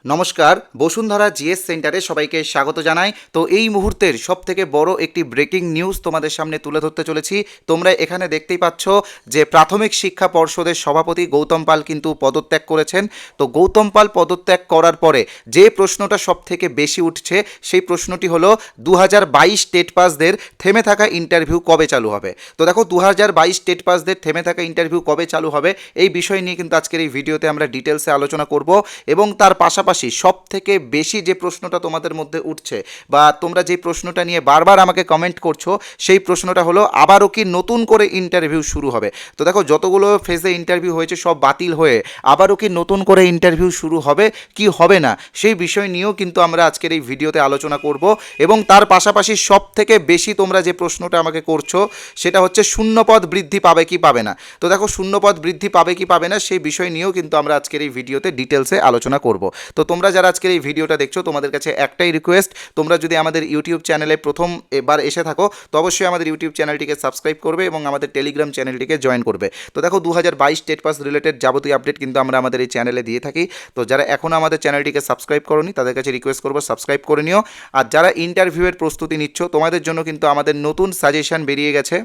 নমস্কার, বসুন্ধরা জিএস সেন্টারে সবাইকে স্বাগত জানাই। তো এই মুহূর্তের সবথেকে বড় একটি ব্রেকিং নিউজ তোমাদের সামনে তুলে ধরতে চলেছি। তোমরা এখানে দেখতেই পাচ্ছ যে প্রাথমিক শিক্ষা পর্ষদের সভাপতি গৌতম পাল কিন্তু পদত্যাগ করেছেন। তো গৌতম পাল পদত্যাগ করার পরে যে প্রশ্নটা সবথেকে বেশি উঠছে সেই প্রশ্নটি হলো 2022 টেট পাসদের থেমে থাকা ইন্টারভিউ কবে চালু হবে। তো দেখো 2022 টেট পাসদের থেমে থাকা ইন্টারভিউ কবে চালু হবে এই বিষয় নিয়ে কিন্তু আজকের এই ভিডিওতে আমরা ডিটেলসে আলোচনা করব। এবং তার পাশাপাশি সব থেকে বেশি যে প্রশ্নটা তোমাদের মধ্যে উঠছে বা তোমরা যে প্রশ্নটা নিয়ে বারবার আমাকে কমেন্ট করছো সেই প্রশ্নটা হলো আবারও কি নতুন করে ইন্টারভিউ শুরু হবে। তো দেখো যতগুলো ফেজে ইন্টারভিউ হয়েছে সব বাতিল হয়ে আবারও কি নতুন করে ইন্টারভিউ শুরু হবে কি হবে না সেই বিষয় নিয়েও কিন্তু আমরা আজকের এই ভিডিওতে আলোচনা করব। এবং তার পাশাপাশি সব থেকে বেশি তোমরা যে প্রশ্নটা আমাকে করছো সেটা হচ্ছে শূন্যপদ বৃদ্ধি পাবে কি পাবে না। তো দেখো শূন্যপদ বৃদ্ধি পাবে কি পাবে না সেই বিষয় নিয়েও কিন্তু আমরা আজকের এই ভিডিওতে ডিটেলসে আলোচনা করব। তো তোমরা যারা আজকের এই ভিডিওটা দেখছো তোমাদের কাছে একটাই রিকোয়েস্ট, তোমরা যদি আমাদের ইউটিউব চ্যানেলে প্রথম এবার এসে থাকো তো অবশ্যই আমাদের ইউটিউব চ্যানেলটিকে সাবস্ক্রাইব করবে এবং আমাদের টেলিগ্রাম চ্যানেলটিকে জয়েন করবে। তো দেখো 2022 টেট পাস রিলেটেড যাবতীয় আপডেট কিন্তু আমরা আমাদের এই চ্যানেলে দিয়ে থাকি। তো যারা এখনও আমাদের চ্যানেলটিকে সাবস্ক্রাইব করোনি তাদের কাছে রিকোয়েস্ট করবো সাবস্ক্রাইব করে নিও। আর যারা ইন্টারভিউয়ের প্রস্তুতি নিচ্ছ তোমাদের জন্য কিন্তু আমাদের নতুন সাজেশন বেরিয়ে গেছে।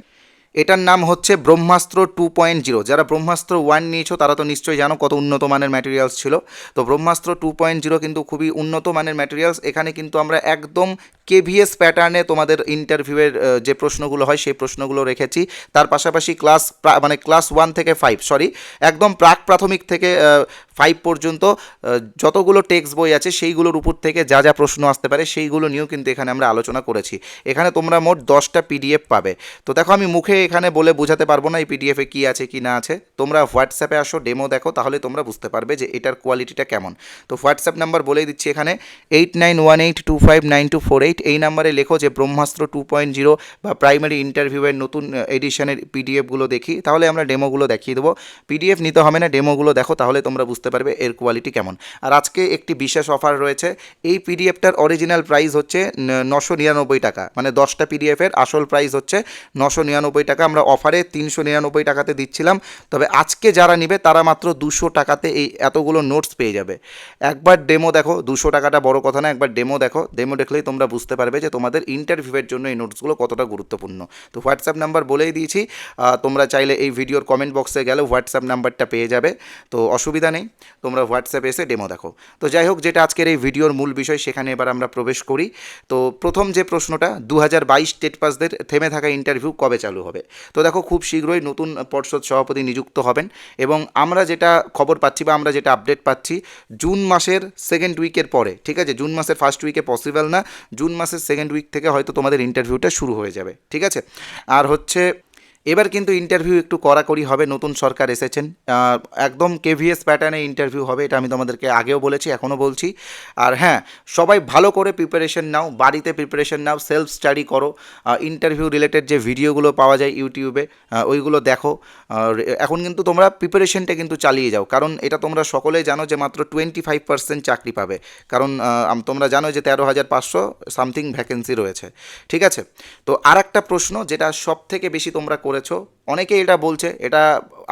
এটার নাম হচ্ছে ব্রহ্মাস্ত্র 2.0। যারা ব্রহ্মাস্ত্র 1 নিয়েছো তারা তো নিশ্চয়ই জানো কত উন্নত মানের ম্যাটেরিয়ালস ছিল। তো ব্রহ্মাস্ত্র 2.0 কিন্তু খুবই উন্নত মানের ম্যাটেরিয়ালস। এখানে কিন্তু আমরা একদম কেভিএস প্যাটার্নে তোমাদের ইন্টারভিউয়ের যে প্রশ্নগুলো হয় সেই প্রশ্নগুলো রেখেছি। তার পাশাপাশি ক্লাস 1 থেকে 5 একদম প্রাক প্রাথমিক থেকে 5 পর্যন্ত যতগুলো টেক্সট বই আছে সেইগুলোর উপর থেকে যা যা প্রশ্ন আসতে পারে সেইগুলো নিয়েও কিন্তু এখানে আমরা আলোচনা করেছি। এখানে তোমরা মোট 10টা পিডিএফ পাবে। তো দেখো আমি মুখে এখানে বলে বোঝাতে পারবো না এই পিডিএফে কী আছে কি না আছে। তোমরা হোয়াটসঅ্যাপে আসো, ডেমো দেখো, তাহলে তোমরা বুঝতে পারবে যে এটার কোয়ালিটিটা কেমন। তো হোয়াটসঅ্যাপ নাম্বার বলেই দিচ্ছি এখানে 8918259248। এই নাম্বারে লেখো যে ব্রহ্মাস্ত্র 2.0 বা প্রাইমারি ইন্টারভিউয়ের নতুন এডিশনের পিডিএফগুলো দেখি, তাহলে আমরা ডেমোগুলো দেখিয়ে দেবো। পিডিএফ নিতে হবে না, ডেমোগুলো দেখো তাহলে তোমরা বুঝতে পারবে এর কোয়ালিটি কেমন। আর আজকে একটি বিশেষ অফার রয়েছে। এই পিডিএফটার অরিজিনাল প্রাইস হচ্ছে 999 টাকা, মানে 10টা পিডিএফের আসল প্রাইস হচ্ছে 999 টাকা। আমরা অফারে 399 টাকাতে দিচ্ছিলাম, তবে আজকে যারা নিবে তারা মাত্র 200 টাকাতে এই এতগুলো নোটস পেয়ে যাবে। একবার ডেমো দেখো, 200 টাকাটা বড় কথা না, একবার ডেমো দেখো, ডেমো দেখলেই তোমরা বুঝতে পারবে যে তোমাদের ইন্টারভিউয়ের জন্য এই নোটসগুলো কতটা গুরুত্বপূর্ণ। তো হোয়াটসঅ্যাপ নাম্বার বলেই দিয়েছি, তোমরা চাইলে এই ভিডিওর কমেন্ট বক্সে গেলে হোয়াটসঅ্যাপ নাম্বারটা পেয়ে যাবে। তো অসুবিধা নেই, তোমরা হোয়াটসঅ্যাপে এসে ডেমো দেখো। তো যাই হোক, যেটা আজকের এই ভিডিওর মূল বিষয় সেখানে এবার আমরা প্রবেশ করি। তো প্রথম যে প্রশ্নটা, 2022 টেট পাসদের থেমে থাকা ইন্টারভিউ কবে চালু হবে। তো দেখো খুব শীঘ্রই নতুন পর্ষদ সভাপতি নিযুক্ত হবেন এবং আমরা যেটা খবর পাচ্ছি বা আমরা যেটা আপডেট পাচ্ছি জুন মাসের সেকেন্ড উইকের পরে, ঠিক আছে, জুন মাসের ফার্স্ট উইকে পসিবল না, জুন মাসের সেকেন্ড উইক থেকে হয়তো তোমাদের ইন্টারভিউটা শুরু হয়ে যাবে, ঠিক আছে। আর হচ্ছে এবার কিন্তু ইন্টারভিউ একটু কড়াকড়ি হবে, নতুন সরকার এসেছেন, একদম কেভিএস প্যাটার্নে ইন্টারভিউ হবে, এটা আমি তোমাদেরকে আগেও বলেছি এখনও বলছি। আর হ্যাঁ, সবাই ভালো করে প্রিপারেশন নাও, বাড়িতে প্রিপারেশন নাও, সেলফ স্টাডি করো, ইন্টারভিউ রিলেটেড যে ভিডিওগুলো পাওয়া যায় ইউটিউবে ওইগুলো দেখো। এখন কিন্তু তোমরা প্রিপারেশনটা কিন্তু চালিয়ে যাও, কারণ এটা তোমরা সকলেই জানো যে মাত্র 25% চাকরি পাবে, কারণ তোমরা জানো যে 13,500 সামথিং ভ্যাকেন্সি রয়েছে, ঠিক আছে। তো আর একটা প্রশ্ন যেটা সব থেকে বেশি তোমরা করেছো, অনেকেই এটা বলছে, এটা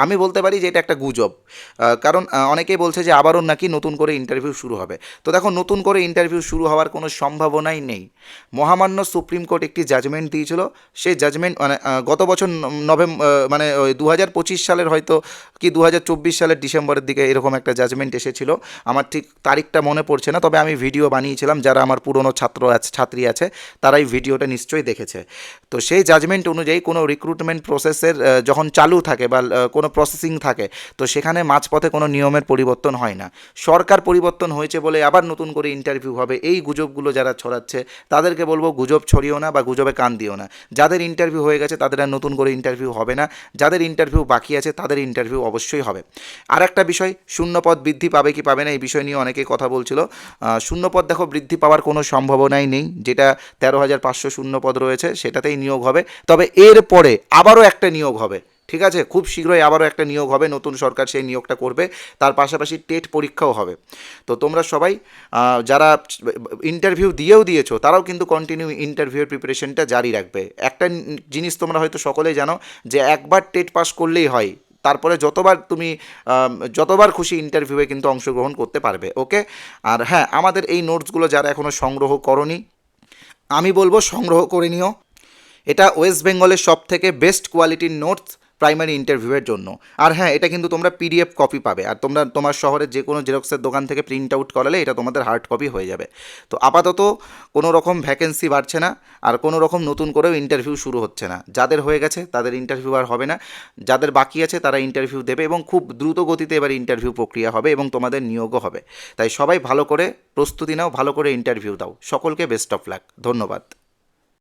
আমি বলতে পারি যে এটা একটা গুজব, কারণ অনেকেই বলছে যে আবারও নাকি নতুন করে ইন্টারভিউ শুরু হবে। তো দেখো নতুন করে ইন্টারভিউ শুরু হওয়ার কোনো সম্ভাবনাই নেই। মহামান্য সুপ্রিম কোর্ট একটি জাজমেন্ট দিয়েছিল, সেই জাজমেন্ট মানে গত বছর মানে ওই 2025 সালের হয়তো কি 2024 সালের ডিসেম্বরের দিকে এরকম একটা জাজমেন্ট এসেছিল, আমার ঠিক তারিখটা মনে পড়ছে না, তবে আমি ভিডিও বানিয়েছিলাম, যারা আমার পুরনো ছাত্রী আছে তারা এই ভিডিওটা নিশ্চয়ই দেখেছে। তো সেই জাজমেন্ট অনুযায়ী কোনো রিক্রুটমেন্ট প্রসেসের যখন চালু থাকে বা কোনো প্রসেসিং থাকে তো সেখানে মাঝপথে কোনো নিয়মের পরিবর্তন হয় না। সরকার পরিবর্তন হয়েছে বলে আবার নতুন করে ইন্টারভিউ হবে, এই গুজবগুলো যারা ছড়াচ্ছে তাদেরকে বলবো গুজব ছড়িও না বা গুজবে কান দিও না। যাদের ইন্টারভিউ হয়ে গেছে তাদের আর নতুন করে ইন্টারভিউ হবে না, যাদের ইন্টারভিউ বাকি আছে তাদের ইন্টারভিউ অবশ্যই হবে। আর একটা বিষয়, শূন্যপদ বৃদ্ধি পাবে কি পাবে না এই বিষয় নিয়ে অনেকেই কথা বলছিল। শূন্যপদ দেখো বৃদ্ধি পাওয়ার কোনো সম্ভাবনাই নেই, যেটা 13,500 শূন্যপদ রয়েছে সেটাতেই নিয়োগ হবে, তবে এর পরে আবারও একটা নিয়োগ হবে, ঠিক আছে, খুব শীঘ্রই আবারও একটা নিয়োগ হবে, নতুন সরকার সেই নিয়োগটা করবে, তার পাশাপাশি টেট পরীক্ষাও হবে। তো তোমরা সবাই যারা ইন্টারভিউ দিয়েছো তারাও কিন্তু কন্টিনিউ ইন্টারভিউয়ের প্রিপারেশনটা জারি রাখবে। একটা জিনিস তোমরা হয়তো সকলেই জানো যে একবার টেট পাস করলেই হয়, তারপরে যতবার খুশি ইন্টারভিউয়ে কিন্তু অংশগ্রহণ করতে পারবে। ওকে, আর হ্যাঁ, আমাদের এই নোটসগুলো যারা এখনও সংগ্রহ করনি, আমি বলবো সংগ্রহ করে নিও। এটা ওয়েস্ট বেঙ্গলের সব থেকে বেস্ট কোয়ালিটির নোটস প্রাইমারি ইন্টারভিউয়ের জন্য। আর হ্যাঁ, এটা কিন্তু তোমরা পিডিএফ কপি পাবে, আর তোমরা তোমার শহরের যে কোনো জেরক্সের দোকান থেকে প্রিন্ট আউট করালে এটা তোমাদের হার্ড কপি হয়ে যাবে। তো আপাতত কোনো রকম ভ্যাকেন্সি বাড়ছে না, আর কোনো রকম নতুন করেও ইন্টারভিউ শুরু হচ্ছে না। যাদের হয়ে গেছে তাদের ইন্টারভিউ আর হবে না, যাদের বাকি আছে তারা ইন্টারভিউ দেবে, এবং খুব দ্রুত গতিতে এবার ইন্টারভিউ প্রক্রিয়া হবে এবং তোমাদের নিয়োগও হবে। তাই সবাই ভালো করে প্রস্তুতি নাও, ভালো করে ইন্টারভিউ দাও। সকলকে বেস্ট অফ লাক। ধন্যবাদ।